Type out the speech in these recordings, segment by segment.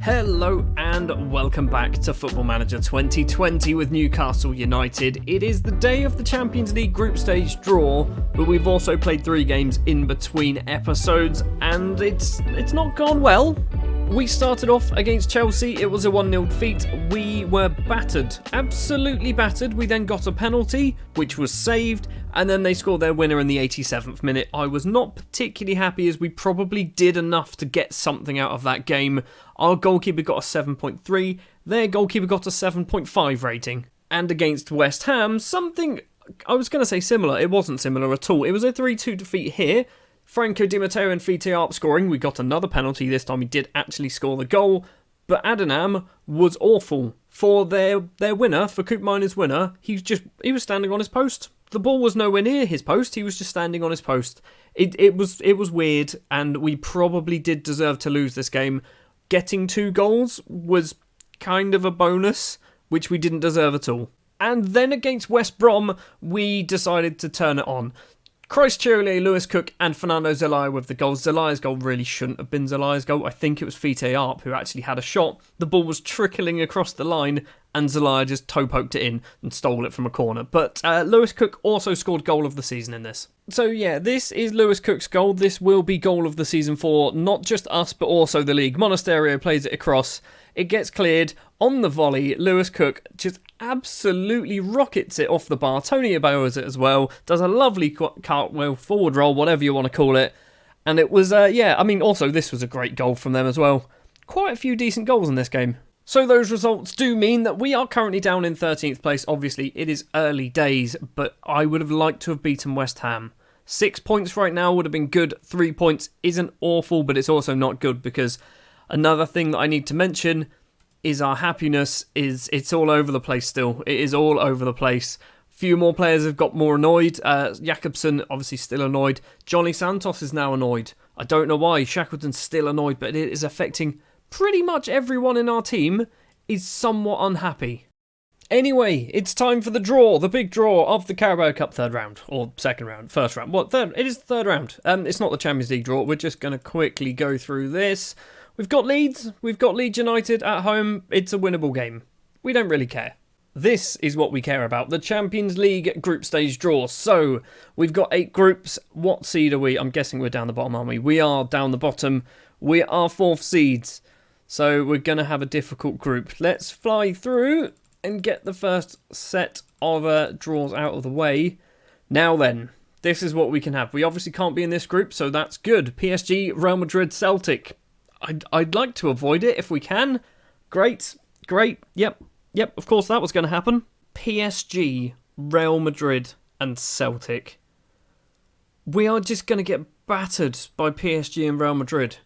Hello and welcome back to Football Manager 2020 with Newcastle United. It is the day of the Champions League group stage draw, but we've also played 3 games in between episodes and it's not gone well. We started off against Chelsea, it was a 1-0 defeat. We were battered, absolutely battered. We then got a penalty, which was saved, and then they scored their winner in the 87th minute. I was not particularly happy as we probably did enough to get something out of that game. Our goalkeeper got a 7.3, their goalkeeper got a 7.5 rating. And against West Ham, something, I was going to say similar, it wasn't similar at all. It was a 3-2 defeat here. Franco Di Matteo and Fite Arp scoring. We got another penalty this time. He did actually score the goal. But Adonam was awful. For their winner, for Coop Miner's winner, he was standing on his post. The ball was nowhere near his post. He was just standing on his post. It was weird, and we probably did deserve to lose this game. Getting 2 goals was kind of a bonus, which we didn't deserve at all. And then against West Brom, we decided to turn it on. Christ Chirley, Lewis Cook and Fernando Zelaya with the goals. Zelaya's goal really shouldn't have been Zelaya's goal. I think it was Fite Arp who actually had a shot. The ball was trickling across the line and Zelaya just toe-poked it in and stole it from a corner. But Lewis Cook also scored goal of the season in this. So yeah, this is Lewis Cook's goal. This will be goal of the season for not just us but also the league. Monasterio plays it across. It gets cleared on the volley. Lewis Cook just absolutely rockets it off the bar. Tony Ibayo's it as well. Does a lovely cartwheel, forward roll, whatever you want to call it. And it was, also this was a great goal from them as well. Quite a few decent goals in this game. So those results do mean that we are currently down in 13th place. Obviously, it is early days, but I would have liked to have beaten West Ham. 6 points right now would have been good. 3 points isn't awful, but it's also not good because another thing that I need to mention is our happiness it's all over the place still. It is all over the place. Few more players have got more annoyed. Jakobsen obviously still annoyed. Johnny Santos is now annoyed. I don't know why. Shackleton's still annoyed, but it is affecting pretty much everyone in our team is somewhat unhappy. Anyway, it's time for the draw, the big draw of the Carabao Cup third round, or second round, first round. What, third? It is the third round. It's not the Champions League draw. We're just going to quickly go through this. We've got Leeds. We've got Leeds United at home. It's a winnable game. We don't really care. This is what we care about, the Champions League group stage draw. So, we've got 8 groups. What seed are we? I'm guessing we're down the bottom, aren't we? We are down the bottom. We are 4th seeds. So, we're going to have a difficult group. Let's fly through and get the first set of draws out of the way. Now then, this is what we can have. We obviously can't be in this group, so that's good. PSG, Real Madrid, Celtic. I'd like to avoid it if we can. Great. Yep, of course that was going to happen. PSG, Real Madrid and Celtic. We are just going to get battered by PSG and Real Madrid,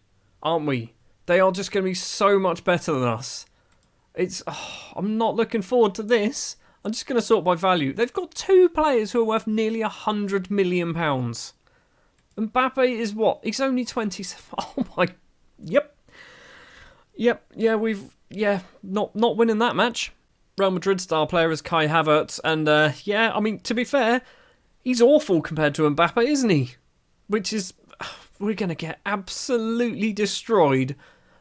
aren't we? They are just going to be so much better than us. I'm not looking forward to this. I'm just going to sort by value. They've got 2 players who are worth nearly £100 million. Mbappe is what? He's only 27. Oh my... Yep. Yeah, not winning that match. Real Madrid star player is Kai Havertz, and to be fair, he's awful compared to Mbappe, isn't he? Which is, we're going to get absolutely destroyed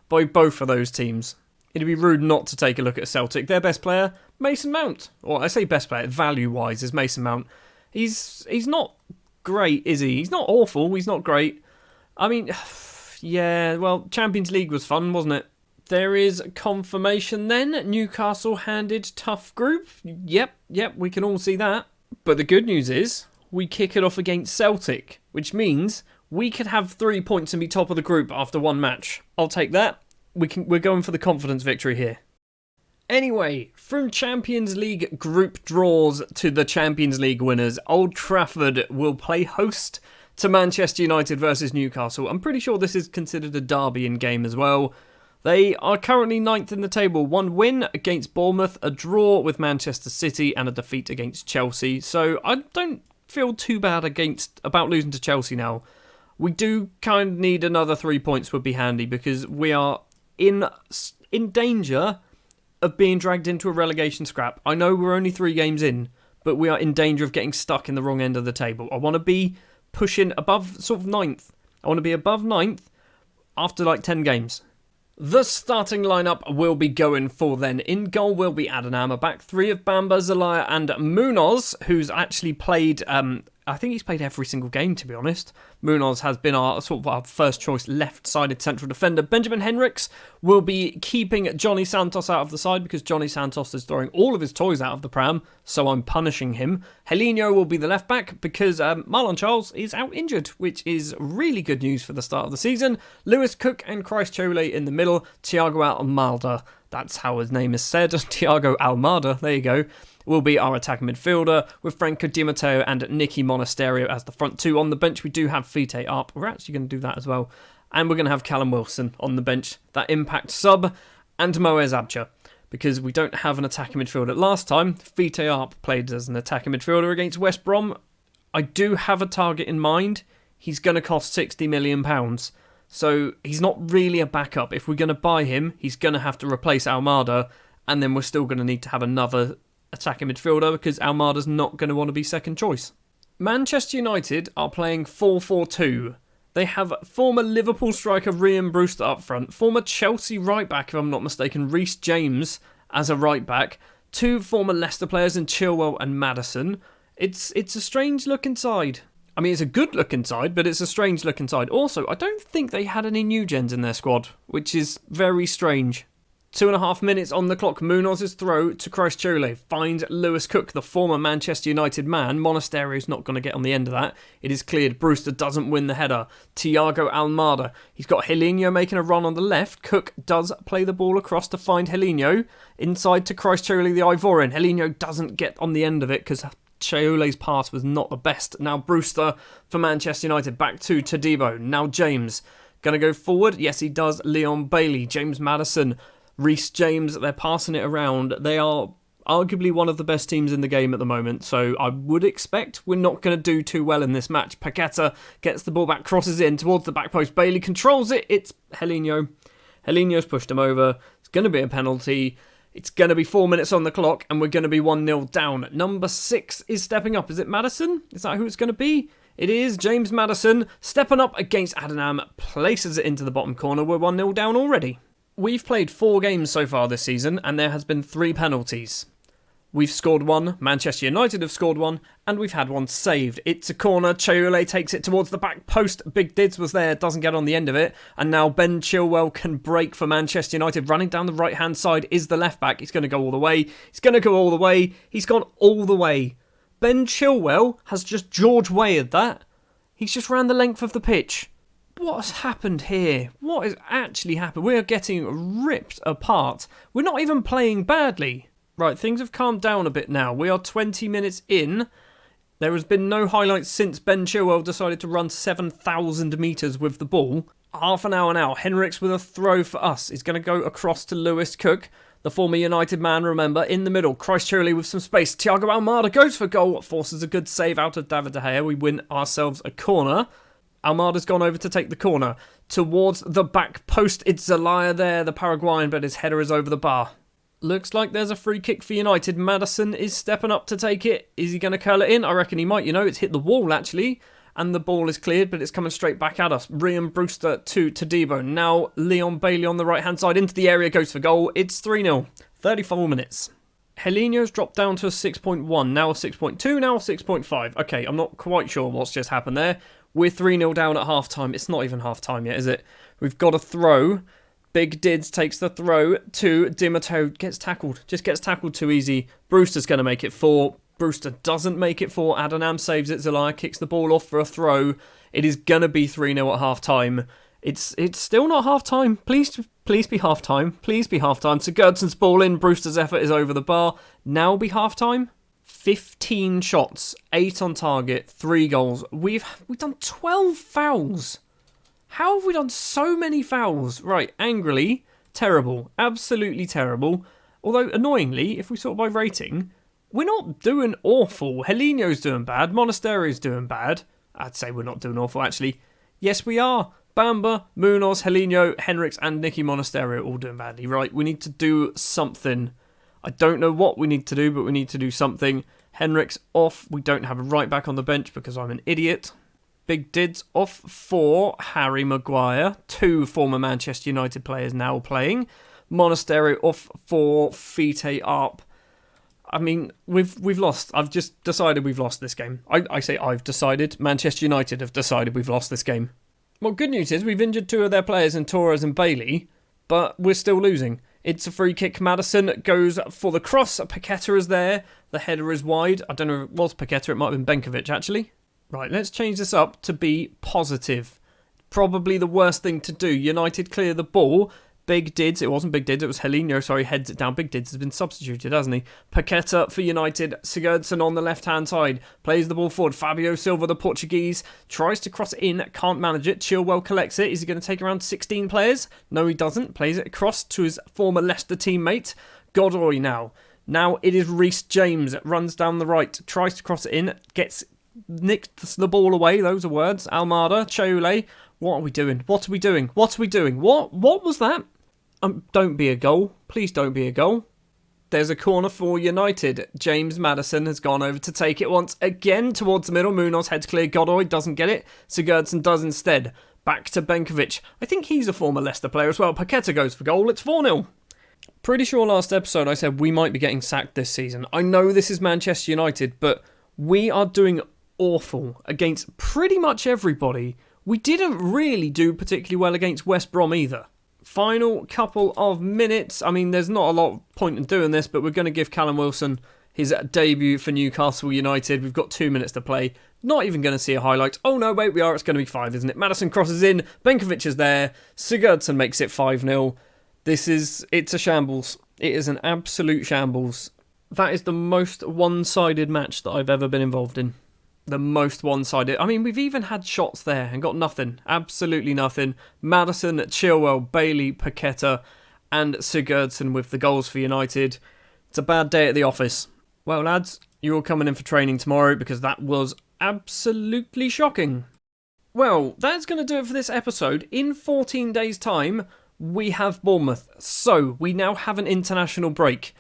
by both of those teams. It'd be rude not to take a look at Celtic. Their best player, Mason Mount. Or I say best player, value-wise, is Mason Mount. He's not great, is he? He's not awful, he's not great. I mean... Yeah, well, Champions League was fun, wasn't it? There is confirmation then. Newcastle handed tough group. Yep, we can all see that. But the good news is, we kick it off against Celtic, which means we could have 3 points and be top of the group after 1 match. I'll take that. We're going for the confidence victory here. Anyway, from Champions League group draws to the Champions League winners, Old Trafford will play host to Manchester United versus Newcastle. I'm pretty sure this is considered a derby in game as well. They are currently 9th in the table. 1 win against Bournemouth, a draw with Manchester City and a defeat against Chelsea. So I don't feel too bad about losing to Chelsea now. We do kind of need another 3 points would be handy because we are in danger of being dragged into a relegation scrap. I know we're only 3 games in, but we are in danger of getting stuck in the wrong end of the table. I want to be pushing above sort of 9th. I want to be above 9th after like 10 games. The starting lineup will be going for then. In goal will be Adnan. A back three of Bamba, Zelaya and Munoz, who's actually played, I think he's played every single game, to be honest. Munoz has been our first choice left-sided central defender. Benjamin Henriks will be keeping Johnny Santos out of the side because Johnny Santos is throwing all of his toys out of the pram, so I'm punishing him. Helinho will be the left back because Marlon Charles is out injured, which is really good news for the start of the season. Lewis Cook and Christ Chole in the middle. Thiago Almada, that's how his name is said. Thiago Almada, there you go, will be our attacking midfielder, with Franco Di Matteo and Nicky Monasterio as the front two. On the bench, we do have Fite up. We're actually going to do that as well. And we're going to have Callum Wilson on the bench, that impact sub, and Moez Abcha, because we don't have an attacking midfielder. Last time, Fite Arp played as an attacking midfielder against West Brom. I do have a target in mind. He's going to cost £60 million. So he's not really a backup. If we're going to buy him, he's going to have to replace Almada, and then we're still going to need to have another attacking midfielder because Almada's not going to want to be second choice. Manchester United are playing 4-4-2. They have former Liverpool striker Ryan Brewster up front, former Chelsea right back, if I'm not mistaken, Reece James as a right back, two former Leicester players in Chilwell and Maddison. It's a strange looking side. I mean, it's a good looking side, but it's a strange looking side. Also, I don't think they had any new gens in their squad, which is very strange. 2.5 minutes on the clock. Munoz's throw to Christ Chole finds Lewis Cook, the former Manchester United man. Monasterio's not going to get on the end of that. It is cleared. Brewster doesn't win the header. Thiago Almada. He's got Helinho making a run on the left. Cook does play the ball across to find Helinho. Inside to Christ Chole, the Ivorian. Helinho doesn't get on the end of it because Chole's pass was not the best. Now Brewster for Manchester United. Back to Todibo. Now James. Going to go forward? Yes, he does. Leon Bailey. James Maddison. Reece James, they're passing it around. They are arguably one of the best teams in the game at the moment, so I would expect we're not going to do too well in this match. Paqueta gets the ball back, crosses in towards the back post. Bailey controls it. It's Helinho. Helinho's pushed him over. It's going to be a penalty. It's going to be 4 minutes on the clock, and we're going to be 1-0 down. Number 6 is stepping up. Is it Maddison? Is that who it's going to be? It is James Maddison stepping up against Adnan, places it into the bottom corner. We're 1-0 down already. We've played 4 games so far this season, and there has been 3 penalties. We've scored 1, Manchester United have scored 1, and we've had 1 saved. It's a corner, Chole takes it towards the back post. Big Dids was there, doesn't get on the end of it, and now Ben Chilwell can break for Manchester United. Running down the right-hand side is the left-back. He's going to go all the way. He's going to go all the way. He's gone all the way. Ben Chilwell has just George Weah'd that. He's just ran the length of the pitch. What has happened here? What has actually happened? We are getting ripped apart. We're not even playing badly. Right, things have calmed down a bit now. We are 20 minutes in. There has been no highlights since Ben Chilwell decided to run 7,000 metres with the ball. Half an hour now. Henriks with a throw for us. He's going to go across to Lewis Cook, the former United man, remember, in the middle. Christ Chole with some space. Thiago Almada goes for goal. Forces a good save out of David De Gea. We win ourselves a corner. Almada's gone over to take the corner. Towards the back post, it's Zelaya there, the Paraguayan, but his header is over the bar. Looks like there's a free kick for United. Maddison is stepping up to take it. Is he going to curl it in? I reckon he might. It's hit the wall, actually. And the ball is cleared, but it's coming straight back at us. Ryan Brewster to Todibo. Now Leon Bailey on the right-hand side. Into the area, goes for goal. It's 3-0. 34 minutes. Helinho's dropped down to a 6.1. Now a 6.2. Now a 6.5. Okay, I'm not quite sure what's just happened there. We're 3-0 down at half-time. It's not even half-time yet, is it? We've got a throw. Big Dids takes the throw to Di Matteo. Gets tackled. Just gets tackled too easy. Brewster's going to make it 4. Brewster doesn't make it 4. Adnan saves it. Zelaya kicks the ball off for a throw. It is going to be 3-0 at half-time. It's still not half-time. Please be half-time. Please be half-time. So Gerdson's ball in. Brewster's effort is over the bar. Now be half-time. 15 shots, 8 on target, 3 goals. We've done 12 fouls. How have we done so many fouls? Right, angrily, terrible. Absolutely terrible. Although, annoyingly, if we sort by rating, we're not doing awful. Helinho's doing bad. Monasterio's doing bad. I'd say we're not doing awful, actually. Yes, we are. Bamba, Munoz, Helinho, Henriks and Nicky Monasterio all doing badly. Right, we need to do something. I don't know what we need to do, but we need to do something. Henriks off. We don't have a right back on the bench because I'm an idiot. Big Dids off for Harry Maguire. 2 former Manchester United players now playing. Monasterio off for Fite Arp. I mean, we've lost. I've just decided we've lost this game. I say I've decided. Manchester United have decided we've lost this game. Well, good news is we've injured 2 of their players in Torres and Bailey, but we're still losing. It's a free kick. Maddison goes for the cross. Paqueta is there. The header is wide. I don't know if it was Paqueta. It might have been Benkovic, actually. Right, let's change this up to be positive. Probably the worst thing to do. United clear the ball. Big Dids. It wasn't Big Dids. It was Helino. Sorry, heads it down. Big Dids has been substituted, hasn't he? Paqueta for United. Sigurdsson on the left-hand side. Plays the ball forward. Fabio Silva, the Portuguese, tries to cross it in. Can't manage it. Chilwell collects it. Is he going to take around 16 players? No, he doesn't. Plays it across to his former Leicester teammate. Godoy now. Now it is Reece James. Runs down the right. Tries to cross it in. Gets nicked the ball away. Those are words. Almada. Choule. What are we doing? What are we doing? What are we doing? What was that? Don't be a goal. Please don't be a goal. There's a corner for United. James Maddison has gone over to take it once again towards the middle. Munoz heads clear. Godoy doesn't get it. Sigurdsson does instead. Back to Benkovic. I think he's a former Leicester player as well. Paqueta goes for goal. It's 4-0. Pretty sure last episode I said we might be getting sacked this season. I know this is Manchester United, but we are doing awful against pretty much everybody. We didn't really do particularly well against West Brom either. Final couple of minutes. I mean, there's not a lot of point in doing this, but we're going to give Callum Wilson his debut for Newcastle United. We've got 2 minutes to play. Not even going to see a highlight. Oh no, wait, we are. It's going to be 5, isn't it? Maddison crosses in. Benkovic is there. Sigurdsson makes it 5-0. It's a shambles. It is an absolute shambles. That is the most one-sided match that I've ever been involved in. The most one-sided. I mean, we've even had shots there and got nothing. Absolutely nothing. Maddison, Chilwell, Bailey, Paqueta and Sigurdsson with the goals for United. It's a bad day at the office. Well, lads, you're all coming in for training tomorrow because that was absolutely shocking. Well, that's going to do it for this episode. In 14 days' time, we have Bournemouth. So, we now have an international break.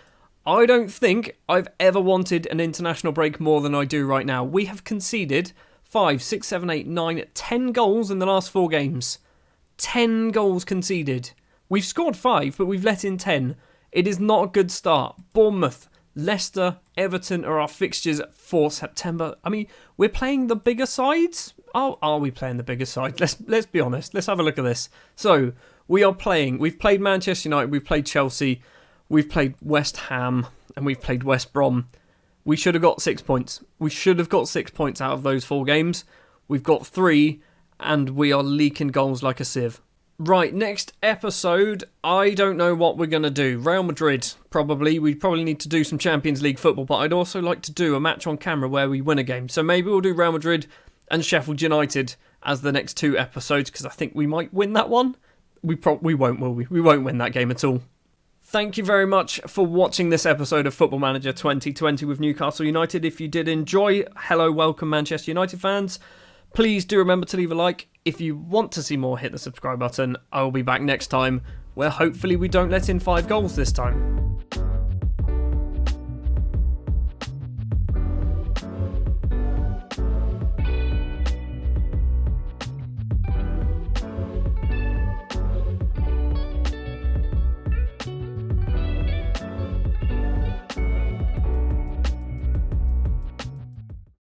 I don't think I've ever wanted an international break more than I do right now. We have conceded 5, 6, 7, 8, 9, 10 goals in the last 4 games. 10 goals conceded. We've scored 5, but we've let in 10. It is not a good start. Bournemouth, Leicester, Everton are our fixtures for September. I mean, we're playing the bigger sides? Are we playing the bigger side? Let's be honest. Let's have a look at this. So, we've played Manchester United, we've played Chelsea, we've played West Ham and we've played West Brom. We should have got 6 points. We should have got 6 points out of those 4 games. We've got 3 and we are leaking goals like a sieve. Right, next episode, I don't know what we're going to do. Real Madrid, probably. We probably need to do some Champions League football, but I'd also like to do a match on camera where we win a game. So maybe we'll do Real Madrid and Sheffield United as the next 2 episodes because I think we might win that one. We won't, will we? We won't win that game at all. Thank you very much for watching this episode of Football Manager 2020 with Newcastle United. If you did enjoy, hello, welcome Manchester United fans. Please do remember to leave a like. If you want to see more, hit the subscribe button. I will be back next time, where hopefully we don't let in 5 goals this time.